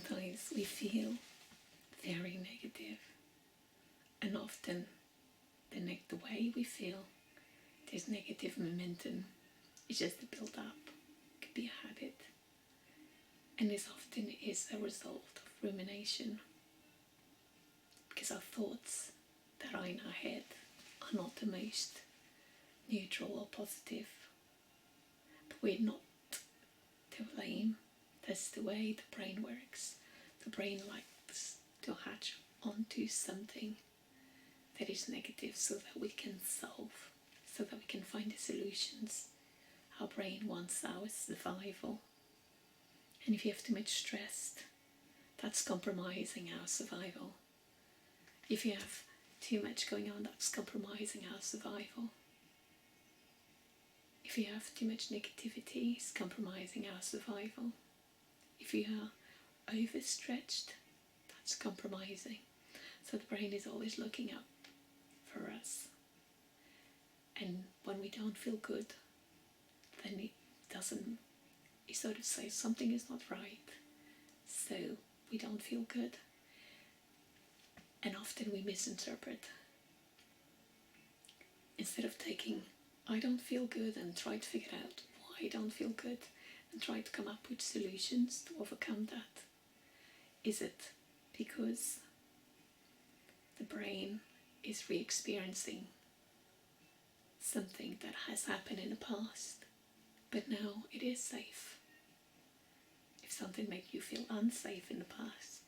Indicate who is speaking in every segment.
Speaker 1: sometimes we feel very negative, and often the way we feel, there's negative momentum. It's just a build up. It could be a habit. And this often is a result of rumination. Because our thoughts that are in our head are not the most neutral or positive. But we're not to blame. That's the way the brain works. The brain likes to hatch onto something that is negative so that we can solve, so that we can find the solutions. Our brain wants our survival. And if you have too much stress, that's compromising our survival. If you have too much going on, that's compromising our survival. If you have too much negativity, it's compromising our survival. If you are overstretched, that's compromising. So the brain is always looking up for us. And when we don't feel good, then it sort of says something is not right. So we don't feel good. And often we misinterpret. Instead of taking, I don't feel good, and try to figure out why I don't feel good, and try to come up with solutions to overcome that. Is it because the brain is re-experiencing something that has happened in the past, but now it is safe? If something made you feel unsafe in the past,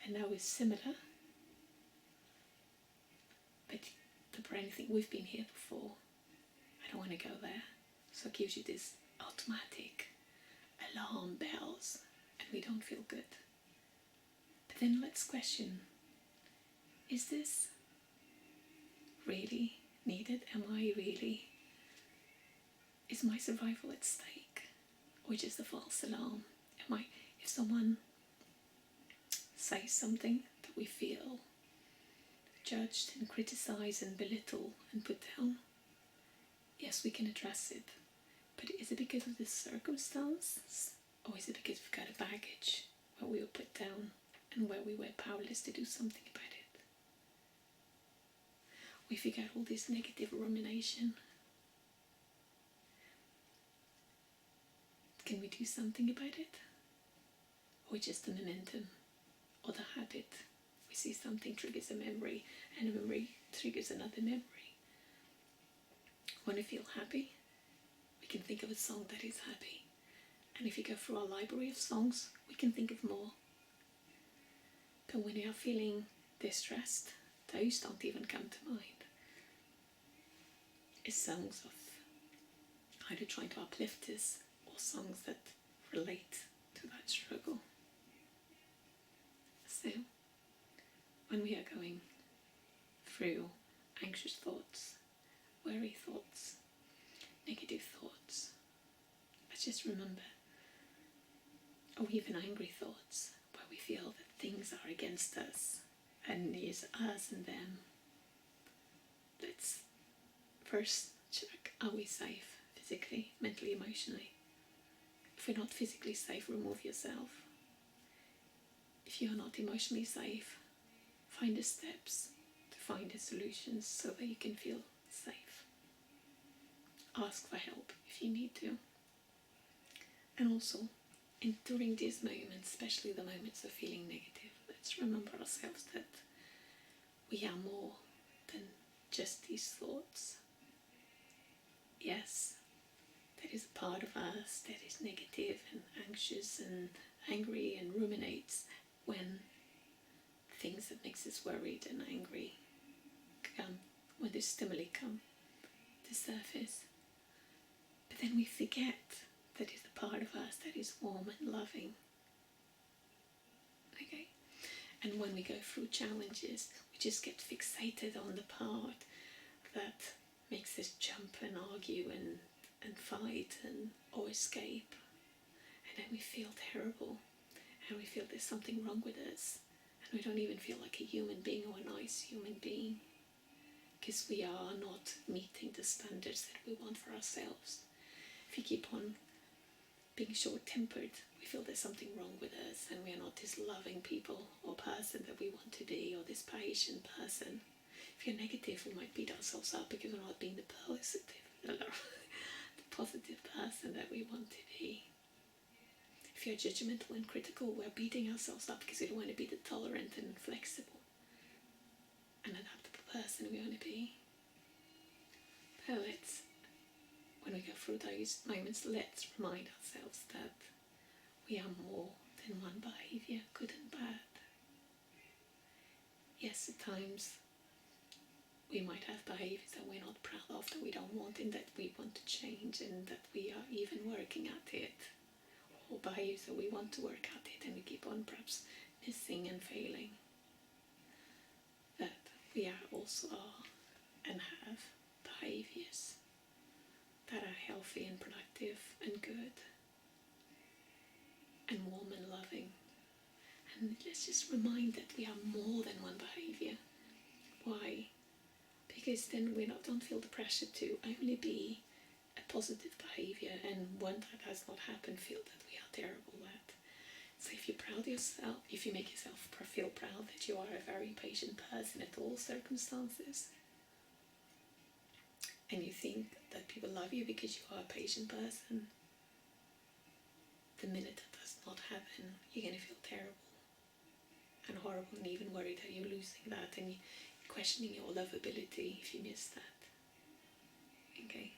Speaker 1: and now is similar, but the brain thinks, we've been here before, I don't want to go there. So it gives you this automatic alarm bells, and we don't feel good. But then let's question, is this really needed? Is my survival at stake? Or just a false alarm? If someone says something that we feel judged and criticized and belittled and put down, yes, we can address it. But is it because of the circumstances? Or is it because we've got a baggage where we were put down and where we were powerless to do something about it? Or if you got all this negative rumination, can we do something about it? Or just the momentum or the habit? We see something triggers a memory, and a memory triggers another memory. When we feel happy, we can think of a song that is happy. And if you go through our library of songs, we can think of more. But when you are feeling distressed, those don't even come to mind. It's songs of either trying to uplift us or songs that relate to that struggle. So, when we are going through anxious thoughts, worry thoughts, negative thoughts, let's just remember, or even angry thoughts, where we feel that things are against us, and it's us and them. Let's first check, are we safe physically, mentally, emotionally? If you're not physically safe, remove yourself. If you're not emotionally safe, find the steps to find the solutions so that you can feel safe. Ask for help if you need to. And also, during these moments, especially the moments of feeling negative, let's remember ourselves that we are more than just these thoughts. Yes, there is a part of us that is negative and anxious and angry and ruminates when things that makes us worried and angry come, when the stimuli come to surface. But then we forget that is a part of us that is warm and loving. Okay? And when we go through challenges, we just get fixated on the part that makes us jump and argue and fight or escape. And then we feel terrible. And we feel there's something wrong with us. And we don't even feel like a human being or a nice human being. Because we are not meeting the standards that we want for ourselves. If you keep on being short-tempered, we feel there's something wrong with us and we're not this loving people or person that we want to be, or this patient person. If you're negative, we might beat ourselves up because we're not being the positive person that we want to be. If you're judgmental and critical, we're beating ourselves up because we don't want to be the tolerant and flexible and adaptable person we want to be. So when we go through those moments, let's remind ourselves that we are more than one behavior, good and bad. Yes, at times we might have behaviors that we're not proud of, that we don't want, and that we want to change, and that we are even working at it. Or behaviors that we want to work at it and we keep on perhaps missing and failing. But we also are and have behaviors that are healthy and productive and good and warm and loving. And let's just remind that we are more than one behavior. Why? Because then we don't feel the pressure to only be a positive behavior, and when that has not happened, feel that we are terrible at. So if you're proud of yourself, if you make yourself feel proud that you are a very patient person at all circumstances, and you think that people love you because you are a patient person, the minute that does not happen, you're going to feel terrible and horrible, and even worried that you're losing that, and you're questioning your lovability if you miss that. Okay?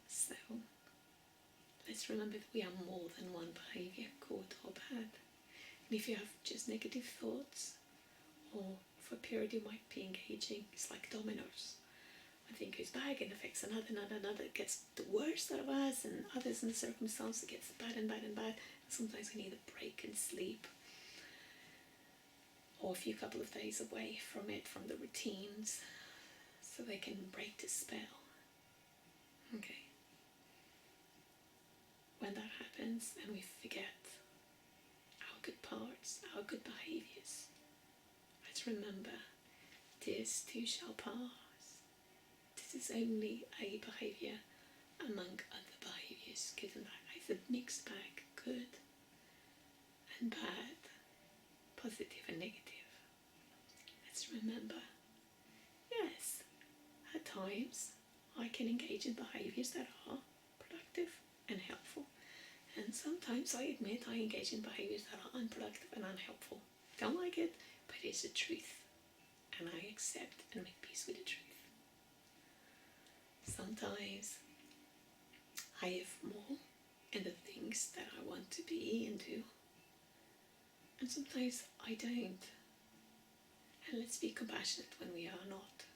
Speaker 1: So, let's remember that we are more than one behavior, good or bad. And if you have just negative thoughts, or for a period you might be engaging, it's like dominoes. One thing goes back and affects another, it gets the worst out of us, and others in the circumstance, it gets bad and bad and bad. Sometimes we need a break and sleep, or a few couple of days away from it, from the routines, so they can break the spell. Okay. When that happens and we forget our good parts, our good behaviors, let's remember, this too shall pass. This is only a behavior among other behaviors, good and bad. It's a mixed bag, good and bad, positive and negative. Let's remember, yes, at times I can engage in behaviors that are productive and helpful, and sometimes I admit I engage in behaviors that are unproductive and unhelpful. Don't like it, but it's the truth, and I accept and make peace with the truth. Sometimes I have more in the things that I want to be and do, and sometimes I don't. And let's be compassionate when we are not,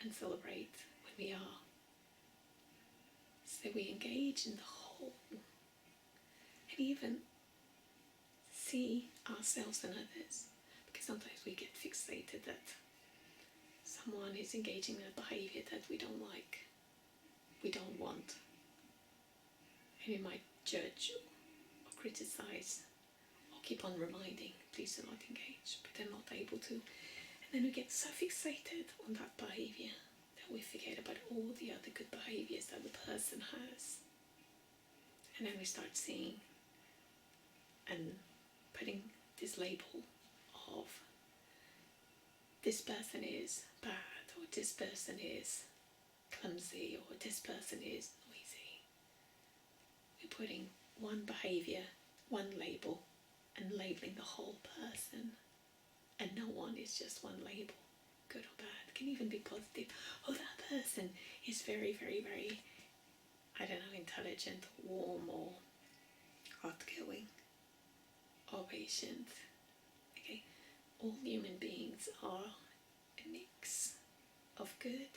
Speaker 1: and celebrate when we are. So we engage in the whole, and even see ourselves and others, because sometimes we get fixated that someone is engaging in a behavior that we don't like, we don't want, and we might judge or criticize or keep on reminding, please do not engage, but they're not able to. And then we get so fixated on that behavior that we forget about all the other good behaviors that the person has. And then we start seeing and putting this label of this person is bad, or this person is clumsy, or this person is noisy. We're putting one behavior, one label, and labeling the whole person. And no one is just one label, good or bad. It can even be positive. Oh, that person is very, very, very, intelligent, warm, or outgoing, or patient. Okay, all human beings are a mix of good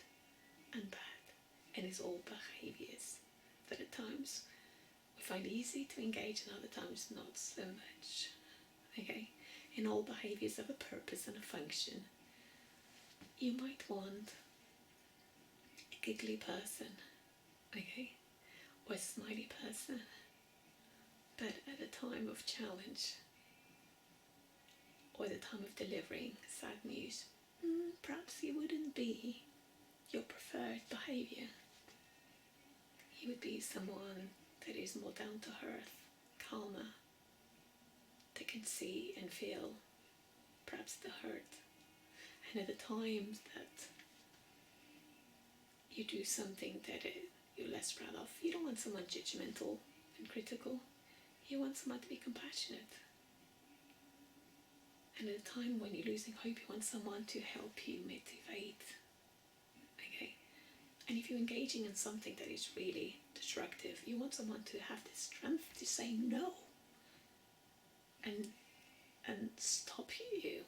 Speaker 1: and bad, and it's all behaviors that at times we find easy to engage, and other times not so much. Okay, and all behaviors have a purpose and a function. You might want a giggly person, okay, or a smiley person, but at a time of challenge, or the time of delivering sad news, perhaps he wouldn't be your preferred behavior. He would be someone that is more down to earth, calmer, that can see and feel perhaps the hurt. And at the times that you do something that you're less proud of, you don't want someone judgmental and critical. You want someone to be compassionate. And at a time when you're losing hope, you want someone to help you motivate. Okay? And if you're engaging in something that is really destructive, you want someone to have the strength to say no and stop you.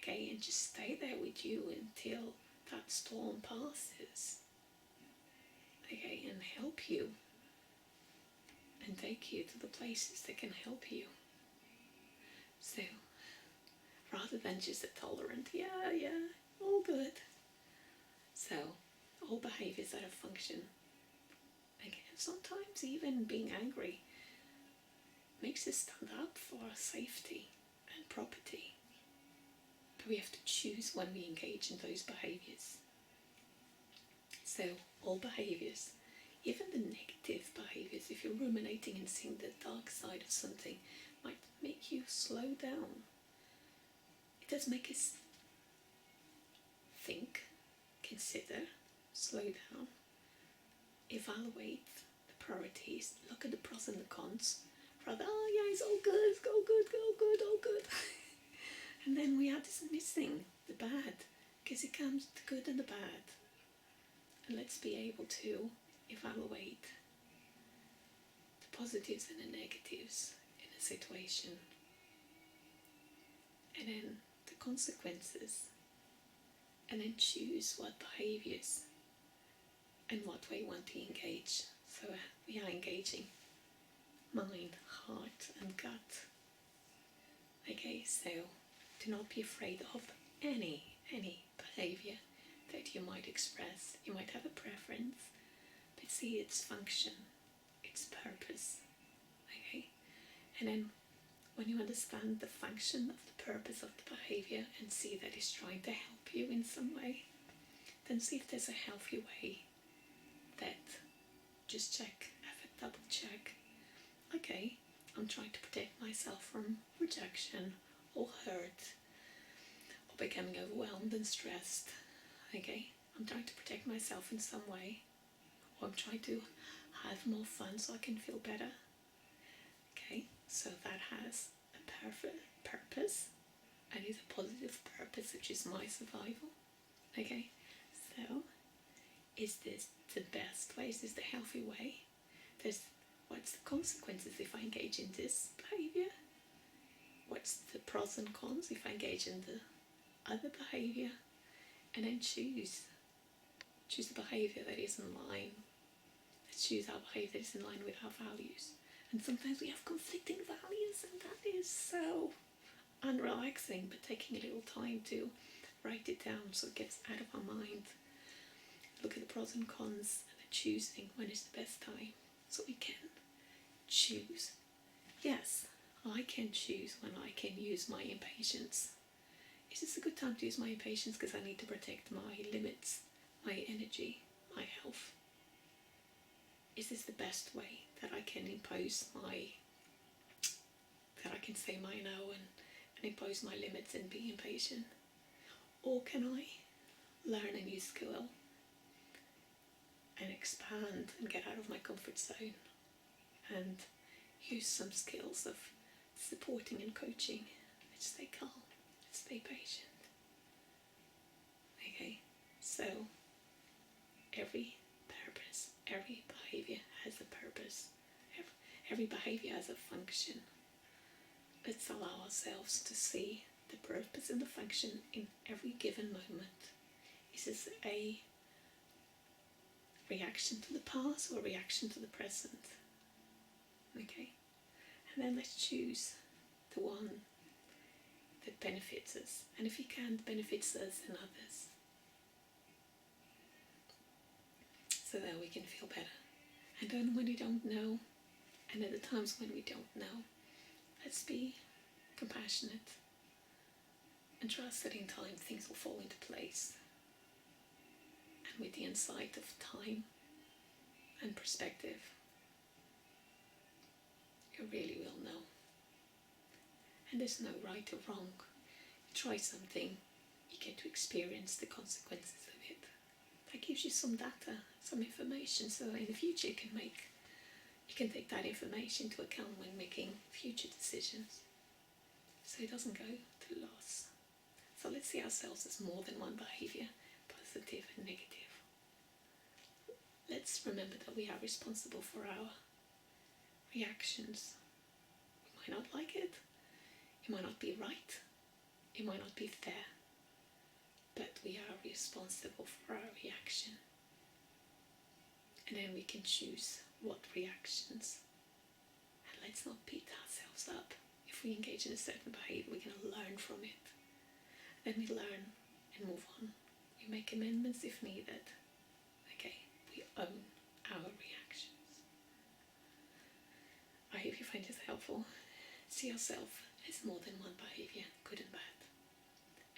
Speaker 1: Okay? And just stay there with you until that storm passes. Okay? And help you. And take you to the places that can help you. So, rather than just a tolerant, yeah, all good. So, all behaviors that have function. Again, sometimes even being angry makes us stand up for our safety and property. But we have to choose when we engage in those behaviors. So, all behaviors, even the negative behaviors, if you're ruminating and seeing the dark side of something, might make you slow down. It does make us think, consider, slow down, evaluate the priorities, look at the pros and the cons, rather, oh yeah, it's all good, all good, all good. And then we are dismissing the bad, because it comes the good and the bad. And let's be able to evaluate the positives and the negatives in a situation. And then the consequences. And then choose what behaviors and what way we want to engage. So we are engaging mind, heart and gut. Okay, so do not be afraid of any behavior that you might express. You might have a preference, but see its function, its purpose. Okay, and then when you understand the function of the purpose of the behavior and see that it's trying to help you in some way, then see if there's a healthy way that just check, have a double check. Okay, I'm trying to protect myself from rejection or hurt or becoming overwhelmed and stressed. Okay, I'm trying to protect myself in some way, or I'm trying to have more fun so I can feel better. Okay, so that has a perfect purpose, and it's a positive purpose, which is my survival. Okay, so is this the best way? Is this the healthy way? What's the consequences if I engage in this behavior? What's the pros and cons if I engage in the other behavior? And then choose the behavior that is in line. Let's choose our behavior that is in line with our values. And sometimes we have conflicting values, and that is so unrelaxing, but taking a little time to write it down so it gets out of our mind. Look at the pros and cons and then choosing when is the best time. So we can choose. Yes, I can choose when I can use my impatience. Is this a good time to use my impatience because I need to protect my limits, my energy, my health? Is this the best way that I can impose that I can say my no and impose my limits and be impatient? Or can I learn a new skill and expand and get out of my comfort zone and use some skills of supporting and coaching? Let's stay calm, let's stay patient. Okay, so every purpose, every behavior has a purpose. Every behavior has a function. Let's allow ourselves to see the purpose and the function in every given moment. Is this a reaction to the past or a reaction to the present? Okay, and then let's choose the one that benefits us, and if you can, benefits us and others, so that we can feel better. And then when we don't know, and at the times when we don't know, let's be compassionate and trust that in time things will fall into place. And with the insight of time and perspective, you really will know. And there's no right or wrong. You try something, you get to experience the consequences of it. That gives you some data, some information, so in the future you can take that information into account when making future decisions. So it doesn't go to loss. So let's see ourselves as more than one behavior, positive and negative. Let's remember that we are responsible for our reactions. We might not like it, it might not be right, it might not be fair, but we are responsible for our reaction. And then we can choose what reactions. And let's not beat ourselves up. If we engage in a certain behavior, we're going to learn from it. Then we learn and move on. We make amendments if needed. Okay, we own our reactions. I hope you find this helpful. See yourself as more than one behavior, good and bad.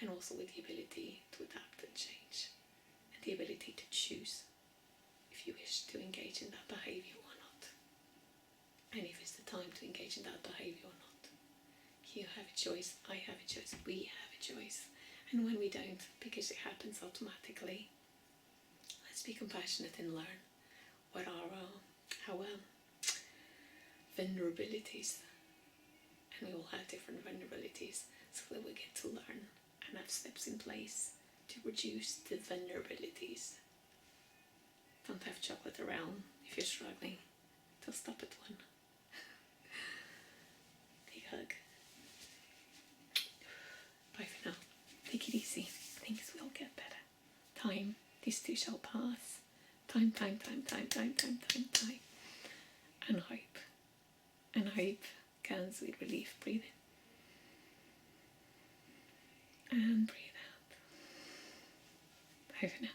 Speaker 1: And also with the ability to adapt and change. And the ability to choose if you wish to engage in that behavior or not. And if it's the time to engage in that behavior or not. You have a choice, I have a choice, we have a choice. And when we don't, because it happens automatically, let's be compassionate and learn what are our vulnerabilities. And we all have different vulnerabilities, so that we get to learn and have steps in place to reduce the vulnerabilities. Don't have chocolate around if you're struggling. Just stop at one. Big hug. Bye for now. Take it easy. Things will get better. Time. This too shall pass. Time. And hope. And hope comes with relief. Breathe in. And breathe out. Bye for now.